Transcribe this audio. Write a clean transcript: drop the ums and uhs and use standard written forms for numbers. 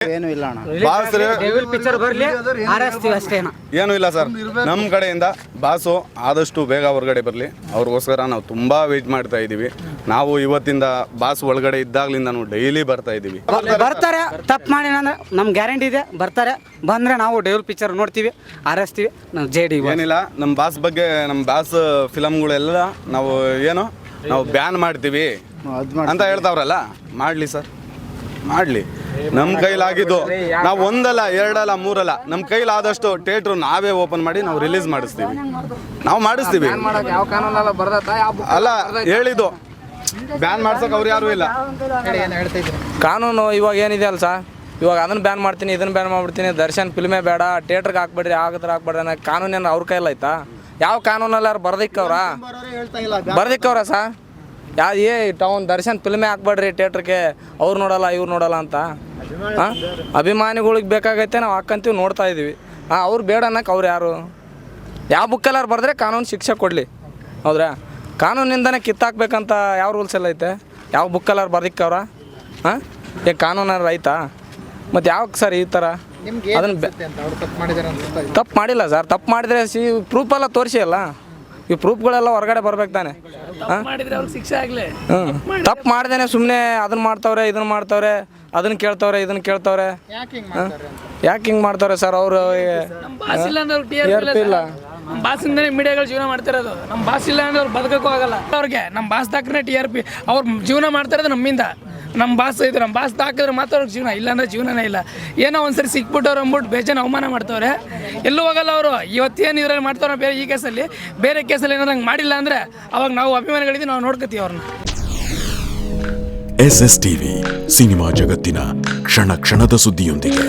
ಏನು ಇಲ್ಲ ಅಣ್ಣ. ಬಾಸ್ರೆ ಪಿಕ್ಚರ್ ಬರ್ಲಿ ಆರಿಸ್ತೀವಿ ಅಷ್ಟೇನ. ಏನೂ ಇಲ್ಲ ಸರ್, ನಮ್ಮ ಕಡೆಯಿಂದ ಬಾಸು ಆದಷ್ಟು ಬೇಗ ಹೊರಗಡೆ ಬರಲಿ, ಅವ್ರಿಗೋಸ್ಕರ ನಾವು ತುಂಬ ವೆಯ್ಟ್ ಮಾಡ್ತಾ ಇದ್ದೀವಿ. ನಾವು ಇವತ್ತಿಂದ ಬಾಸ್ ಒಳಗಡೆ ಇದ್ದಾಗಲಿಂದ ನಾವು ಡೈಲಿ ಬರ್ತಾ ಇದ್ದೀವಿ. ಬರ್ತಾರೆ, ತಪ್ಪು ಮಾಡಿ ಅಂದ್ರೆ ನಮ್ಗೆ ಗ್ಯಾರಂಟಿ ಇದೆ, ಬರ್ತಾರೆ. ಬಂದರೆ ನಾವು ಡೇವಿಲ್ ಪಿಕ್ಚರ್ ನೋಡ್ತೀವಿ, ಆರಿಸ್ತೀವಿ. ನಾವು JD ಏನಿಲ್ಲ, ನಮ್ಮ ಬಾಸ್ ಬಗ್ಗೆ, ನಮ್ಮ ಬಾಸ್ ಫಿಲಮ್ಗಳೆಲ್ಲ ನಾವು ಬ್ಯಾನ್ ಮಾಡ್ತೀವಿ ಅಂತ ಹೇಳ್ತಾವ್ರಲ್ಲ, ಮಾಡಲಿ ಸರ್, ಮಾಡಲಿ. ನಮ್ಮ ಕೈಲಾಗಿದ್ದು ನಾವು ಒಂದಲ್ಲ ಎರಡಲ್ಲ ಮೂರಲ್ಲ, ನಮ್ಮ ಕೈಲಾದಷ್ಟು ಥಿಯೇಟ್ರು ನಾವೇ ಓಪನ್ ಮಾಡಿ ನಾವು ರಿಲೀಸ್ ಮಾಡಿಸ್ತೀವಿ, ನಾವು ಮಾಡಿಸ್ತೀವಿ. ಅಲ್ಲ ಹೇಳಿದ್ದು ಬ್ಯಾನ್ ಮಾಡ್ಸೋಕೆ ಅವ್ರು ಯಾರು ಇಲ್ಲ. ಕಾನೂನು ಇವಾಗ ಏನಿದೆ ಅಲ್ಲ ಸರ್, ಇವಾಗ ಅದನ್ನು ಬ್ಯಾನ್ ಮಾಡ್ತೀನಿ, ಇದನ್ನು ಬ್ಯಾನ್ ಮಾಡ್ಬಿಡ್ತೀನಿ, ದರ್ಶನ್ ಫಿಲ್ಮೇ ಬೇಡ, ಥಿಯೇಟ್ರಿಗೆ ಹಾಕ್ಬೇಡ್ರಿ, ಆಗದ್ರೆ ಹಾಕ್ಬೇಡ್ರಿ ಅನ್ನೋ ಕಾನೂನೇನು ಅವ್ರ ಕೈಯಲ್ಲಿ ಆಯ್ತಾ? ಯಾವ ಕಾನೂನಲ್ಲಿ ಯಾರು ಬರ್ದಿಕ್ಕವ್ರ ಸರ್? ಟೌನ್ ದರ್ಶನ್ ಫಿಲ್ಮೇ ಹಾಕ್ಬೇಡ್ರಿ ಥಿಯೇಟ್ರಿಗೆ, ಅವ್ರು ನೋಡಲ್ಲ ಇವ್ರು ನೋಡಲ್ಲ ಅಂತ. ಹಾಂ, ಅಭಿಮಾನಿಗಳಿಗೆ ಬೇಕಾಗೈತೆ, ನಾವು ಹಾಕ್ಕಂತೀವಿ, ನೋಡ್ತಾ ಇದ್ದೀವಿ. ಅವ್ರು ಬೇಡ ಅನ್ನಕ್ಕೆ ಅವ್ರು ಯಾರು? ಯಾವ ಬುಕ್ಕಲ್ಲಾರು ಬರೆದ್ರೆ ಕಾನೂನು ಶಿಕ್ಷೆ ಕೊಡಲಿ, ಹೌದ್ರಾ? ಕಾನೂನಿಂದನೇ ಕಿತ್ತಾಕ್ಬೇಕಂತ ಯಾವ ರೂಲ್ಸ್ ಎಲ್ಲ ಐತೆ? ಯಾವ ಬುಕ್ಕಲ್ಲಾರು ಬರ್ದಿಕ್ಕವ್ರ? ಹಾಂ, ಕಾನೂನಾರು ಆಯ್ತಾ? ಮತ್ತು ಯಾವಾಗ ಸರ್ ಈ ಥರ? ಅದನ್ನು ತಪ್ಪು ಮಾಡಿಲ್ಲ ಸರ್, ತಪ್ಪು ಮಾಡಿದರೆ ಪ್ರೂಫೆಲ್ಲ ತೋರಿಸಿ ಅಲ್ಲ, ಈ ಪ್ರೂಫ್ಗಳೆಲ್ಲ ಹೊರಗಡೆ ಬರ್ಬೇಕು ತಾನೆ. ತಪ್ಪು ಮಾಡ್ದೇನೆ ಸುಮ್ಮನೆ ಅದನ್ನು ಮಾಡ್ತವ್ರೆ, ಇದನ್ನು ಮಾಡ್ತವ್ರೆ, ಅದನ್ನು ಕೇಳ್ತವ್ರೆ, ಇದನ್ನು ಕೇಳ್ತವ್ರೆ. ಯಾಕೆ ಹಿಂಗೆ ಮಾಡ್ತವ್ರೆ ಸರ್? ಅವರು ಇಲ್ಲ, ನಮ್ಮ ಬಾಸಿಂದನೇ ಮೀಡಿಯಾಗಳು ಜೀವನ ಮಾಡ್ತಿರೋದು. ನಮ್ಮ ಬಾಸ್ ಇಲ್ಲ ಅಂದ್ರೆ ಅವ್ರು ಬದುಕೋಕ್ಕೂ ಆಗಲ್ಲ. ಅವ್ರಿಗೆ ನಮ್ಮ ಬಾಸ್ ತಾಕನೇ TRP, ಅವ್ರು ಜೀವನ ಮಾಡ್ತಿರೋದು ನಮ್ಮಿಂದ. ನಮ್ಮ ಬಾಸ್ ಐತೆ, ನಮ್ಮ ಬಾಸ್ ತಾಕಿದ್ರೆ ಮಾತ್ರ ಅವ್ರಿಗೆ ಜೀವನ, ಇಲ್ಲಾಂದ್ರೆ ಜೀವನನೇ ಇಲ್ಲ. ಏನೋ ಒಂದ್ಸರಿ ಸಿಕ್ಬಿಟ್ಟವ್ರು ಅಂದ್ಬಿಟ್ಟು ಬೇಜಾನ ಅವಮಾನ ಮಾಡ್ತವ್ರೆ, ಎಲ್ಲೂ ಹೋಗಲ್ಲ ಅವರು. ಇವತ್ತೇನು ಇದ್ರಲ್ಲಿ ಮಾಡ್ತಾವ್ರೆ ಬೇರೆ, ಈ ಕೇಸಲ್ಲಿ ಬೇರೆ ಕೇಸಲ್ಲಿ ಏನಾದ್ರು ಹಂಗೆ ಮಾಡಿಲ್ಲ ಅಂದರೆ ಅವಾಗ ನಾವು ಅಭಿಮಾನಿಗಳಿದ್ದೀವಿ, ನಾವು ನೋಡ್ಕೊತೀವಿ ಅವ್ರನ್ನ. SSTV ಸಿನಿಮಾ ಜಗತ್ತಿನ ಕ್ಷಣ ಕ್ಷಣದ ಸುದ್ದಿಯೊಂದಿಗೆ.